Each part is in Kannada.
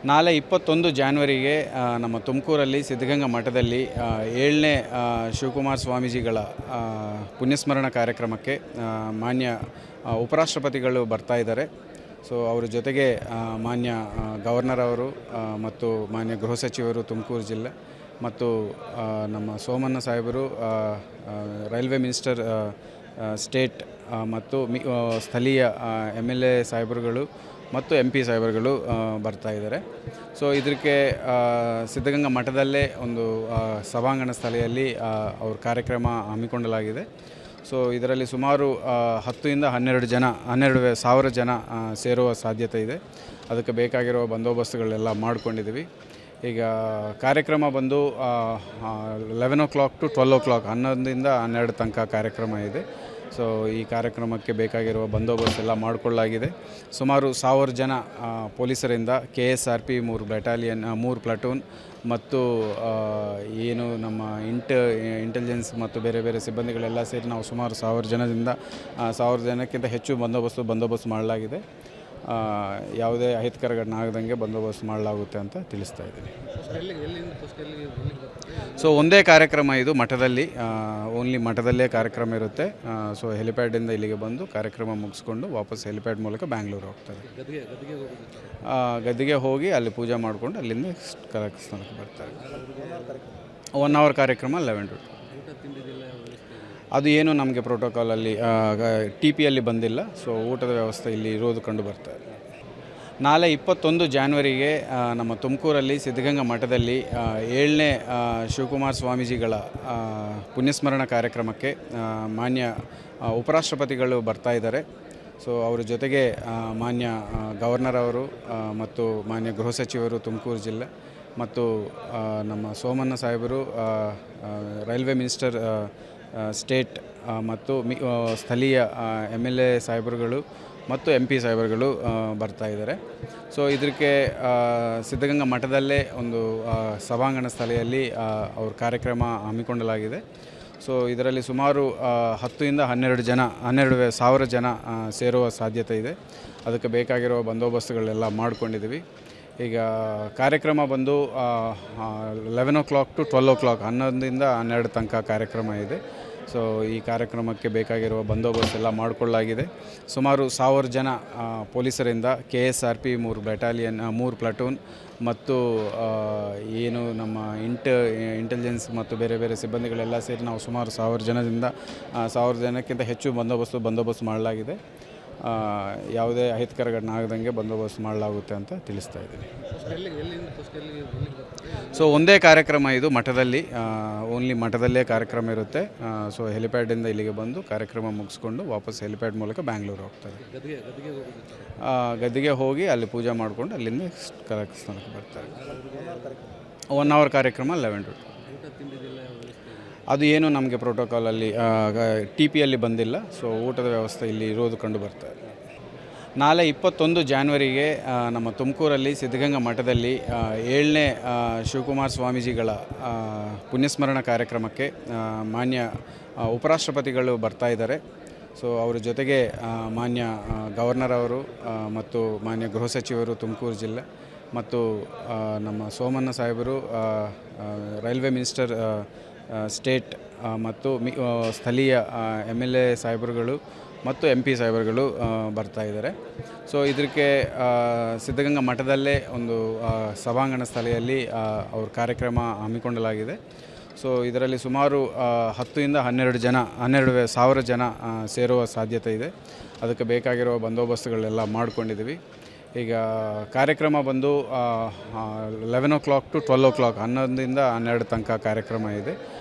ನಾಳೆ 21 ಜಾನ್ವರಿಗೆ ನಮ್ಮ ತುಮಕೂರಲ್ಲಿ ಸಿದ್ಧಗಂಗಾ ಮಠದಲ್ಲಿ 7ನೇ ಶಿವಕುಮಾರ ಸ್ವಾಮೀಜಿಗಳ ಪುಣ್ಯಸ್ಮರಣ ಕಾರ್ಯಕ್ರಮಕ್ಕೆ ಮಾನ್ಯ ಉಪರಾಷ್ಟ್ರಪತಿಗಳು ಬರ್ತಾ ಇದ್ದಾರೆ. ಸೊ ಅವರ ಜೊತೆಗೆ ಮಾನ್ಯ ಗವರ್ನರ್ ಅವರು ಮತ್ತು ಮಾನ್ಯ ಗೃಹ ಸಚಿವರು ತುಮಕೂರು ಜಿಲ್ಲೆ ಮತ್ತು ನಮ್ಮ ಸೋಮಣ್ಣ ಸಾಹೇಬರು ರೈಲ್ವೆ ಮಿನಿಸ್ಟರ್ ಸ್ಟೇಟ್ ಮತ್ತು ಸ್ಥಳೀಯ MLA ಸಾಹೇಬರುಗಳು ಮತ್ತು MP ಸಾಹೇಬರುಗಳು ಬರ್ತಾ ಇದ್ದಾರೆ. ಸೊ ಇದಕ್ಕೆ ಸಿದ್ಧಗಂಗಾ ಮಠದಲ್ಲೇ ಒಂದು ಸಭಾಂಗಣ ಸ್ಥಳದಲ್ಲಿ ಅವ್ರ ಕಾರ್ಯಕ್ರಮ ಹಮ್ಮಿಕೊಳ್ಳಲಾಗಿದೆ. ಸೊ ಇದರಲ್ಲಿ ಸುಮಾರು 10 ಇಂದ 12,000 ಜನ ಸೇರುವ ಸಾಧ್ಯತೆ ಇದೆ. ಅದಕ್ಕೆ ಬೇಕಾಗಿರುವ ಬಂದೋಬಸ್ತುಗಳೆಲ್ಲ ಮಾಡ್ಕೊಂಡಿದ್ದೀವಿ. ಈಗ ಕಾರ್ಯಕ್ರಮ ಬಂದು 11 o'clock to 12 o'clock 11ರಿಂದ 12 ತನಕ ಕಾರ್ಯಕ್ರಮ ಇದೆ. ಸೊ ಈ ಕಾರ್ಯಕ್ರಮಕ್ಕೆ ಬೇಕಾಗಿರುವ ಬಂದೋಬಸ್ತ್ ಎಲ್ಲ ಮಾಡಿಕೊಳ್ಳಲಾಗಿದೆ. ಸುಮಾರು 1000 ಜನ ಪೊಲೀಸರಿಂದ KSRP 3 ಬೆಟಾಲಿಯನ್ 3 ಪ್ಲಟೂನ್ ಮತ್ತು ಏನು ನಮ್ಮ ಇಂಟೆಲಿಜೆನ್ಸ್ ಮತ್ತು ಬೇರೆ ಬೇರೆ ಸಿಬ್ಬಂದಿಗಳೆಲ್ಲ ಸೇರಿ ನಾವು ಸುಮಾರು 1000 ಜನದಿಂದ 1000 ಜನಕ್ಕಿಂತ ಹೆಚ್ಚು ಬಂದೋಬಸ್ತ್ ಮಾಡಲಾಗಿದೆ. ಯಾವುದೇ ಅಹಿತಕರ ಘಟನೆ ಆಗದಂಗೆ ಬಂದೋಬಸ್ತ್ ಮಾಡಲಾಗುತ್ತೆ ಅಂತ ತಿಳಿಸ್ತಾ ಇದ್ದೀನಿ. ಸೊ ಒಂದೇ ಕಾರ್ಯಕ್ರಮ ಇದು ಮಠದಲ್ಲಿ, ಓನ್ಲಿ ಮಠದಲ್ಲೇ ಕಾರ್ಯಕ್ರಮ ಇರುತ್ತೆ. ಸೊ ಹೆಲಿಪ್ಯಾಡಿಂದ ಇಲ್ಲಿಗೆ ಬಂದು ಕಾರ್ಯಕ್ರಮ ಮುಗಿಸ್ಕೊಂಡು ವಾಪಸ್ ಹೆಲಿಪ್ಯಾಡ್ ಮೂಲಕ ಬ್ಯಾಂಗ್ಳೂರು ಹೋಗ್ತಾರೆ. ಗದ್ದಿಗೆ ಹೋಗಿ ಅಲ್ಲಿ ಪೂಜೆ ಮಾಡಿಕೊಂಡು ಅಲ್ಲಿಂದ ಸ್ಥಾನಕ್ಕೆ ಬರ್ತಾರೆ. 1 hour ಕಾರ್ಯಕ್ರಮ 11 to 2. ಅದು ಏನು ನಮಗೆ ಪ್ರೋಟೋಕಾಲಲ್ಲಿ TPಯಲ್ಲಿ ಬಂದಿಲ್ಲ. ಸೊ ಊಟದ ವ್ಯವಸ್ಥೆ ಇಲ್ಲಿ ಇರೋದು ಕಂಡು ಬರ್ತಾರೆ. ನಾಳೆ 21 ಜಾನ್ವರಿಗೆ ನಮ್ಮ ತುಮಕೂರಲ್ಲಿ ಸಿದ್ಧಗಂಗಾ ಮಠದಲ್ಲಿ 7ನೇ ಶಿವಕುಮಾರ ಸ್ವಾಮೀಜಿಗಳ ಪುಣ್ಯಸ್ಮರಣ ಕಾರ್ಯಕ್ರಮಕ್ಕೆ ಮಾನ್ಯ ಉಪರಾಷ್ಟ್ರಪತಿಗಳು ಬರ್ತಾ ಇದ್ದಾರೆ. ಸೊ ಅವರ ಜೊತೆಗೆ ಮಾನ್ಯ ಗವರ್ನರ್ ಅವರು ಮತ್ತು ಮಾನ್ಯ ಗೃಹ ಸಚಿವರು ತುಮಕೂರು ಜಿಲ್ಲೆ ಮತ್ತು ನಮ್ಮ ಸೋಮಣ್ಣ ಸಾಹೇಬರು ರೈಲ್ವೆ ಮಿನಿಸ್ಟರ್ ಸ್ಟೇಟ್ ಮತ್ತು ಸ್ಥಳೀಯ MLA ಸಾಹೇಬರುಗಳು ಮತ್ತು MP ಸಾಹೇಬರುಗಳು ಬರ್ತಾ ಇದ್ದಾರೆ. ಸೊ ಇದಕ್ಕೆ ಸಿದ್ಧಗಂಗಾ ಮಠದಲ್ಲೇ ಒಂದು ಸಭಾಂಗಣ ಸ್ಥಳದಲ್ಲಿ ಅವ್ರ ಕಾರ್ಯಕ್ರಮ ಹಮ್ಮಿಕೊಳ್ಳಲಾಗಿದೆ. ಸೊ ಇದರಲ್ಲಿ ಸುಮಾರು 10 ಇಂದ 12,000 ಜನ ಸೇರುವ ಸಾಧ್ಯತೆ ಇದೆ. ಅದಕ್ಕೆ ಬೇಕಾಗಿರುವ ಬಂದೋಬಸ್ತುಗಳೆಲ್ಲ ಮಾಡ್ಕೊಂಡಿದ್ದೀವಿ. ಈಗ ಕಾರ್ಯಕ್ರಮ ಬಂದು 11 o'clock to 12 o'clock 11ರಿಂದ 12 ತನಕ ಕಾರ್ಯಕ್ರಮ ಇದೆ. ಸೊ ಈ ಕಾರ್ಯಕ್ರಮಕ್ಕೆ ಬೇಕಾಗಿರುವ ಬಂದೋಬಸ್ತ್ ಎಲ್ಲ ಮಾಡಿಕೊಳ್ಳಲಾಗಿದೆ. ಸುಮಾರು 1000 ಜನ ಪೊಲೀಸರಿಂದ KSRP 3 ಬೆಟಾಲಿಯನ್ 3 ಪ್ಲಟೂನ್ ಮತ್ತು ಏನು ನಮ್ಮ ಇಂಟೆಲಿಜೆನ್ಸ್ ಮತ್ತು ಬೇರೆ ಬೇರೆ ಸಿಬ್ಬಂದಿಗಳೆಲ್ಲ ಸೇರಿ ನಾವು ಸುಮಾರು 1000 ಜನದಿಂದ 1000 ಜನಕ್ಕಿಂತ ಹೆಚ್ಚು ಬಂದೋಬಸ್ತ್ ಮಾಡಲಾಗಿದೆ. ಯಾವುದೇ ಅಹಿತಕರ ಘಟನೆ ಆಗದಂಗೆ ಬಂದೋಬಸ್ತ್ ಮಾಡಲಾಗುತ್ತೆ ಅಂತ ತಿಳಿಸ್ತಾ ಇದ್ದೀನಿ. ಸೊ ಒಂದೇ ಕಾರ್ಯಕ್ರಮ ಇದು ಮಠದಲ್ಲಿ, ಓನ್ಲಿ ಮಠದಲ್ಲೇ ಕಾರ್ಯಕ್ರಮ ಇರುತ್ತೆ. ಸೊ ಹೆಲಿಪ್ಯಾಡಿಂದ ಇಲ್ಲಿಗೆ ಬಂದು ಕಾರ್ಯಕ್ರಮ ಮುಗಿಸ್ಕೊಂಡು ವಾಪಸ್ ಹೆಲಿಪ್ಯಾಡ್ ಮೂಲಕ ಬ್ಯಾಂಗ್ಳೂರು ಹೋಗ್ತಾರೆ. ಗದ್ದಿಗೆ ಹೋಗಿ ಅಲ್ಲಿ ಪೂಜೆ ಮಾಡಿಕೊಂಡು ಅಲ್ಲಿಂದ ಸ್ಥಾನಕ್ಕೆ ಬರ್ತಾರೆ. 1 hour ಕಾರ್ಯಕ್ರಮ 11 to 2. ಅದು ಏನು ನಮಗೆ ಪ್ರೋಟೋಕಾಲಲ್ಲಿ TPಯಲ್ಲಿ ಬಂದಿಲ್ಲ. ಸೊ ಊಟದ ವ್ಯವಸ್ಥೆ ಇಲ್ಲಿ ಇರೋದು ಕಂಡು ಬರ್ತಾರೆ. ನಾಳೆ 21 ಜಾನ್ವರಿಗೆ ನಮ್ಮ ತುಮಕೂರಲ್ಲಿ ಸಿದ್ಧಗಂಗಾ ಮಠದಲ್ಲಿ 7ನೇ ಶಿವಕುಮಾರ ಸ್ವಾಮೀಜಿಗಳ ಪುಣ್ಯಸ್ಮರಣ ಕಾರ್ಯಕ್ರಮಕ್ಕೆ ಮಾನ್ಯ ಉಪರಾಷ್ಟ್ರಪತಿಗಳು ಬರ್ತಾ ಇದ್ದಾರೆ. ಸೊ ಅವರ ಜೊತೆಗೆ ಮಾನ್ಯ ಗವರ್ನರ್ ಅವರು ಮತ್ತು ಮಾನ್ಯ ಗೃಹ ಸಚಿವರು ತುಮಕೂರು ಜಿಲ್ಲೆ ಮತ್ತು ನಮ್ಮ ಸೋಮಣ್ಣ ಸಾಹೇಬರು ರೈಲ್ವೆ ಮಿನಿಸ್ಟರ್ ಸ್ಟೇಟ್ ಮತ್ತು ಸ್ಥಳೀಯ MLA ಸಾಹೇಬರುಗಳು ಮತ್ತು MP ಸಾಹೇಬರುಗಳು ಬರ್ತಾ ಇದ್ದಾರೆ. ಸೊ ಇದಕ್ಕೆ ಸಿದ್ಧಗಂಗಾ ಮಠದಲ್ಲೇ ಒಂದು ಸಭಾಂಗಣ ಸ್ಥಳದಲ್ಲಿ ಅವ್ರ ಕಾರ್ಯಕ್ರಮ ಹಮ್ಮಿಕೊಳ್ಳಲಾಗಿದೆ. ಸೊ ಇದರಲ್ಲಿ ಸುಮಾರು 10 ಇಂದ 12,000 ಜನ ಸೇರುವ ಸಾಧ್ಯತೆ ಇದೆ. ಅದಕ್ಕೆ ಬೇಕಾಗಿರುವ ಬಂದೋಬಸ್ತುಗಳೆಲ್ಲ ಮಾಡ್ಕೊಂಡಿದ್ದೀವಿ. ಈಗ ಕಾರ್ಯಕ್ರಮ ಬಂದು 11 o'clock to 12 o'clock 11ರಿಂದ 12 ತನಕ ಕಾರ್ಯಕ್ರಮ ಇದೆ.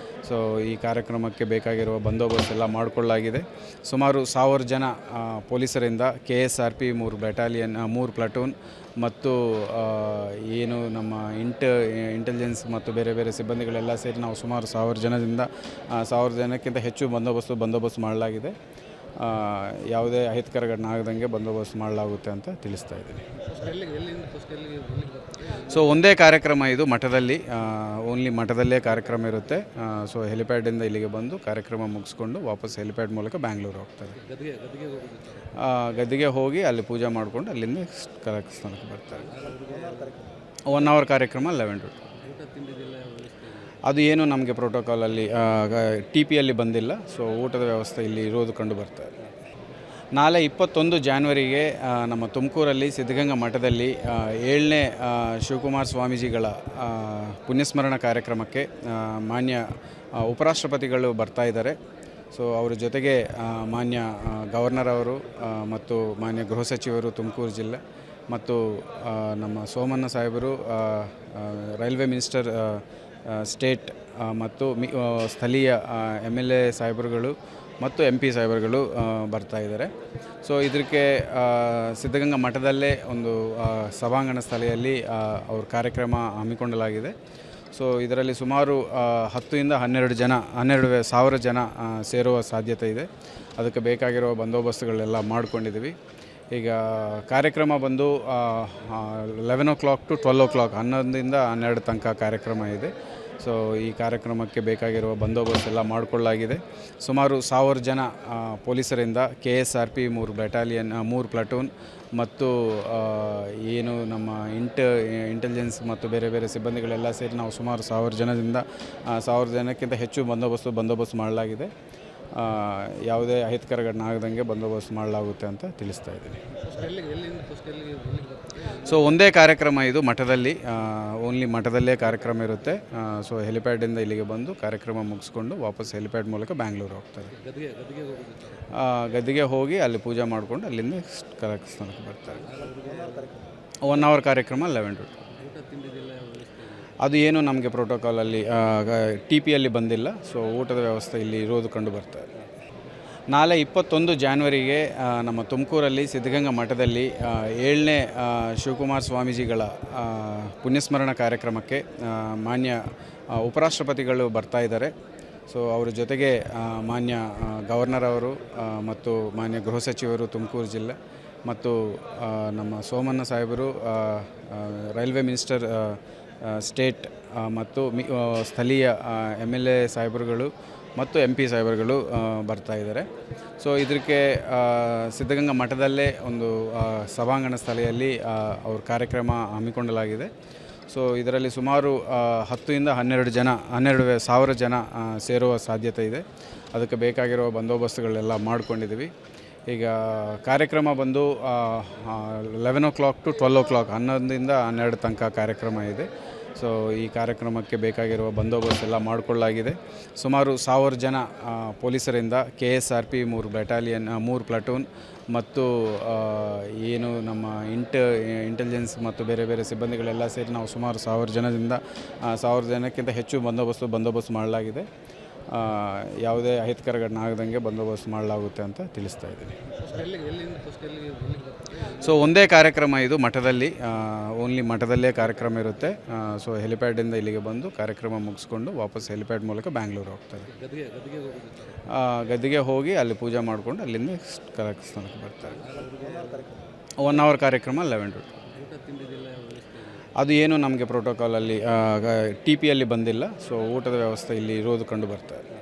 ಸೊ ಈ ಕಾರ್ಯಕ್ರಮಕ್ಕೆ ಬೇಕಾಗಿರುವ ಬಂದೋಬಸ್ತ್ ಎಲ್ಲ ಮಾಡಿಕೊಳ್ಳಲಾಗಿದೆ. ಸುಮಾರು 1000 ಜನ ಪೊಲೀಸರಿಂದ KSRP 3 ಬೆಟಾಲಿಯನ್ 3 ಪ್ಲಟೂನ್ ಮತ್ತು ಏನು ನಮ್ಮ ಇಂಟೆಲಿಜೆನ್ಸ್ ಮತ್ತು ಬೇರೆ ಬೇರೆ ಸಿಬ್ಬಂದಿಗಳೆಲ್ಲ ಸೇರಿ ನಾವು ಸುಮಾರು 1000 ಜನದಿಂದ 1000 ಜನಕ್ಕಿಂತ ಹೆಚ್ಚು ಬಂದೋಬಸ್ತ್ ಮಾಡಲಾಗಿದೆ. ಯಾವುದೇ ಅಹಿತಕರ ಘಟನೆ ಆಗದಂಗೆ ಬಂದೋಬಸ್ತ್ ಮಾಡಲಾಗುತ್ತೆ ಅಂತ ತಿಳಿಸ್ತಾ ಇದ್ದೀನಿ. ಸೊ ಒಂದೇ ಕಾರ್ಯಕ್ರಮ ಇದು ಮಠದಲ್ಲಿ, ಓನ್ಲಿ ಮಠದಲ್ಲೇ ಕಾರ್ಯಕ್ರಮ ಇರುತ್ತೆ. ಸೊ ಹೆಲಿಪ್ಯಾಡಿಂದ ಇಲ್ಲಿಗೆ ಬಂದು ಕಾರ್ಯಕ್ರಮ ಮುಗಿಸ್ಕೊಂಡು ವಾಪಸ್ ಹೆಲಿಪ್ಯಾಡ್ ಮೂಲಕ ಬ್ಯಾಂಗ್ಳೂರು ಹೋಗ್ತಾರೆ. ಗದ್ದಿಗೆ ಹೋಗಿ ಅಲ್ಲಿ ಪೂಜೆ ಮಾಡಿಕೊಂಡು ಅಲ್ಲಿಂದ ಸ್ಥಾನಕ್ಕೆ ಬರ್ತಾರೆ. 1 ಅವರ್ ಕಾರ್ಯಕ್ರಮ 11 to 2. ಅದು ಏನು ನಮಗೆ ಪ್ರೋಟೋಕಾಲಲ್ಲಿ ಟಿ ಪಿಯಲ್ಲಿ ಬಂದಿಲ್ಲ. ಸೊ ಊಟದ ವ್ಯವಸ್ಥೆ ಇಲ್ಲಿ ಇರೋದು ಕಂಡು ಬರ್ತಾ ಇದೆ. ನಾಳೆ 21 ಜಾನ್ವರಿಗೆ ನಮ್ಮ ತುಮಕೂರಲ್ಲಿ ಸಿದ್ಧಗಂಗಾ ಮಠದಲ್ಲಿ 7ನೇ ಶಿವಕುಮಾರ ಸ್ವಾಮೀಜಿಗಳ ಪುಣ್ಯಸ್ಮರಣ ಕಾರ್ಯಕ್ರಮಕ್ಕೆ ಮಾನ್ಯ ಉಪರಾಷ್ಟ್ರಪತಿಗಳು ಬರ್ತಾ ಇದ್ದಾರೆ. ಸೊ ಅವರ ಜೊತೆಗೆ ಮಾನ್ಯ ಗವರ್ನರ್ ಅವರು ಮತ್ತು ಮಾನ್ಯ ಗೃಹ ಸಚಿವರು ತುಮಕೂರು ಜಿಲ್ಲೆ ಮತ್ತು ನಮ್ಮ ಸೋಮಣ್ಣ ಸಾಹೇಬರು ರೈಲ್ವೆ ಮಿನಿಸ್ಟರ್ ಸ್ಟೇಟ್ ಮತ್ತು ಸ್ಥಳೀಯ MLA ಸಾಹೇಬರುಗಳು ಮತ್ತು MP ಸಾಹೇಬರುಗಳು ಬರ್ತಾ ಇದ್ದಾರೆ. ಸೊ ಇದಕ್ಕೆ ಸಿದ್ಧಗಂಗಾ ಮಠದಲ್ಲೇ ಒಂದು ಸಭಾಂಗಣ ಸ್ಥಳದಲ್ಲಿ ಅವ್ರ ಕಾರ್ಯಕ್ರಮ ಹಮ್ಮಿಕೊಳ್ಳಲಾಗಿದೆ. ಸೊ ಇದರಲ್ಲಿ ಸುಮಾರು 10 ಇಂದ 12,000 ಜನ ಸೇರುವ ಸಾಧ್ಯತೆ ಇದೆ. ಅದಕ್ಕೆ ಬೇಕಾಗಿರೋ ಬಂದೋಬಸ್ತುಗಳೆಲ್ಲ ಮಾಡ್ಕೊಂಡಿದ್ದೀವಿ. ಈಗ ಕಾರ್ಯಕ್ರಮ ಬಂದು 11 o'clock to 12 o'clock 11ರಿಂದ 12 ತನಕ ಕಾರ್ಯಕ್ರಮ ಇದೆ. ಸೊ ಈ ಕಾರ್ಯಕ್ರಮಕ್ಕೆ ಬೇಕಾಗಿರುವ ಬಂದೋಬಸ್ತ್ ಎಲ್ಲ ಮಾಡಿಕೊಳ್ಳಲಾಗಿದೆ. ಸುಮಾರು 1000 ಜನ ಪೊಲೀಸರಿಂದ KSRP 3 ಬೆಟಾಲಿಯನ್ 3 ಪ್ಲಟೂನ್ ಮತ್ತು ಏನು ನಮ್ಮ ಇಂಟೆಲಿಜೆನ್ಸ್ ಮತ್ತು ಬೇರೆ ಬೇರೆ ಸಿಬ್ಬಂದಿಗಳೆಲ್ಲ ಸೇರಿ ನಾವು ಸುಮಾರು 1000 ಜನದಿಂದ 1000 ಜನಕ್ಕಿಂತ ಹೆಚ್ಚು ಬಂದೋಬಸ್ತ್ ಮಾಡಲಾಗಿದೆ. ಯಾವುದೇ ಅಹಿತಕರ ಘಟನೆ ಆಗದಂಗೆ ಬಂದೋಬಸ್ತ್ ಮಾಡಲಾಗುತ್ತೆ ಅಂತ ತಿಳಿಸ್ತಾ ಇದ್ದೀನಿ. ಸೊ ಒಂದೇ ಕಾರ್ಯಕ್ರಮ ಇದು ಮಠದಲ್ಲಿ, ಓನ್ಲಿ ಮಠದಲ್ಲೇ ಕಾರ್ಯಕ್ರಮ ಇರುತ್ತೆ. ಸೊ ಹೆಲಿಪ್ಯಾಡಿಂದ ಇಲ್ಲಿಗೆ ಬಂದು ಕಾರ್ಯಕ್ರಮ ಮುಗಿಸ್ಕೊಂಡು ವಾಪಸ್ ಹೆಲಿಪ್ಯಾಡ್ ಮೂಲಕ ಬ್ಯಾಂಗ್ಳೂರು ಹೋಗ್ತಾರೆ. ಗದ್ದಿಗೆ ಹೋಗಿ ಅಲ್ಲಿ ಪೂಜೆ ಮಾಡಿಕೊಂಡು ಅಲ್ಲಿಂದ ಸ್ಥಳಕ್ಕೆ ಬರ್ತಾರೆ. 1 ಅವರ್ ಕಾರ್ಯಕ್ರಮ 11 to 2. ಅದು ಏನು ನಮಗೆ ಪ್ರೋಟೋಕಾಲಲ್ಲಿ ಟಿ ಪಿಯಲ್ಲಿ ಬಂದಿಲ್ಲ. ಸೊ ಊಟದ ವ್ಯವಸ್ಥೆ ಇಲ್ಲಿ ಇರೋದು ಕಂಡು ಬರ್ತಾ ಇದೆ. ನಾಳೆ 21 ಜಾನ್ವರಿಗೆ ನಮ್ಮ ತುಮಕೂರಲ್ಲಿ ಸಿದ್ಧಗಂಗಾ ಮಠದಲ್ಲಿ 7ನೇ ಶಿವಕುಮಾರ ಸ್ವಾಮೀಜಿಗಳ ಪುಣ್ಯಸ್ಮರಣ ಕಾರ್ಯಕ್ರಮಕ್ಕೆ ಮಾನ್ಯ ಉಪರಾಷ್ಟ್ರಪತಿಗಳು ಬರ್ತಾ ಇದ್ದಾರೆ. ಸೊ ಅವರ ಜೊತೆಗೆ ಮಾನ್ಯ ಗವರ್ನರ್ ಅವರು ಮತ್ತು ಮಾನ್ಯ ಗೃಹ ಸಚಿವರು ತುಮಕೂರು ಜಿಲ್ಲೆ ಮತ್ತು ನಮ್ಮ ಸೋಮಣ್ಣ ಸಾಹೇಬರು ರೈಲ್ವೆ ಮಿನಿಸ್ಟರ್ ಸ್ಟೇಟ್ ಮತ್ತು ಸ್ಥಳೀಯ MLA ಸಾಹೇಬರುಗಳು ಮತ್ತು MP ಸಾಹೇಬರುಗಳು ಬರ್ತಾ ಇದ್ದಾರೆ. ಸೊ ಇದಕ್ಕೆ ಸಿದ್ಧಗಂಗಾ ಮಠದಲ್ಲೇ ಒಂದು ಸಭಾಂಗಣ ಸ್ಥಳದಲ್ಲಿ ಅವ್ರ ಕಾರ್ಯಕ್ರಮ ಹಮ್ಮಿಕೊಳ್ಳಲಾಗಿದೆ. ಸೊ ಇದರಲ್ಲಿ ಸುಮಾರು 10 ಇಂದ 12,000 ಜನ ಸೇರುವ ಸಾಧ್ಯತೆ ಇದೆ. ಅದಕ್ಕೆ ಬೇಕಾಗಿರೋ ಬಂದೋಬಸ್ತುಗಳೆಲ್ಲ ಮಾಡ್ಕೊಂಡಿದ್ದೀವಿ. ಈಗ ಕಾರ್ಯಕ್ರಮ ಬಂದು 11 o'clock to 12 o'clock 11ರಿಂದ 12 ತನಕ ಕಾರ್ಯಕ್ರಮ ಇದೆ. ಸೊ ಈ ಕಾರ್ಯಕ್ರಮಕ್ಕೆ ಬೇಕಾಗಿರುವ ಬಂದೋಬಸ್ತ್ ಎಲ್ಲ ಮಾಡಿಕೊಳ್ಳಲಾಗಿದೆ. ಸುಮಾರು 1000 ಜನ ಪೊಲೀಸರಿಂದ KSRP 3 ಬೆಟಾಲಿಯನ್ 3 ಪ್ಲಟೂನ್ ಮತ್ತು ಏನು ನಮ್ಮ ಇಂಟೆಲಿಜೆನ್ಸ್ ಮತ್ತು ಬೇರೆ ಬೇರೆ ಸಿಬ್ಬಂದಿಗಳೆಲ್ಲ ಸೇರಿ ನಾವು ಸುಮಾರು 1000 ಜನದಿಂದ 1000 ಜನಕ್ಕಿಂತ ಹೆಚ್ಚು ಬಂದೋಬಸ್ತ್ ಮಾಡಲಾಗಿದೆ. ಯಾವುದೇ ಅಹಿತಕರ ಘಟನೆ ಆಗದಂಗೆ ಬಂದೋಬಸ್ತ್ ಮಾಡಲಾಗುತ್ತೆ ಅಂತ ತಿಳಿಸ್ತಾ ಇದ್ದೀನಿ. ಸೊ ಒಂದೇ ಕಾರ್ಯಕ್ರಮ ಇದು ಮಠದಲ್ಲಿ, ಓನ್ಲಿ ಮಠದಲ್ಲೇ ಕಾರ್ಯಕ್ರಮ ಇರುತ್ತೆ. ಸೊ ಹೆಲಿಪ್ಯಾಡಿಂದ ಇಲ್ಲಿಗೆ ಬಂದು ಕಾರ್ಯಕ್ರಮ ಮುಗಿಸ್ಕೊಂಡು ವಾಪಸ್ ಹೆಲಿಪ್ಯಾಡ್ ಮೂಲಕ ಬ್ಯಾಂಗ್ಳೂರು ಹೋಗ್ತಾರೆ. ಗದ್ದಿಗೆ ಹೋಗಿ ಅಲ್ಲಿ ಪೂಜೆ ಮಾಡಿಕೊಂಡು ಅಲ್ಲಿಂದ ಸ್ಥಳಕ್ಕೆ ಬರ್ತಾರೆ. 1 ಅವರ್ ಕಾರ್ಯಕ್ರಮ 11 to 2. ಅದು ಏನು ನಮಗೆ ಪ್ರೋಟೋಕಾಲಲ್ಲಿ ಟಿ ಪಿಯಲ್ಲಿ ಬಂದಿಲ್ಲ. ಸೊ ಊಟದ ವ್ಯವಸ್ಥೆ ಇಲ್ಲಿ ಇರೋದು ಕಂಡು ಬರ್ತಾ ಇದೆ.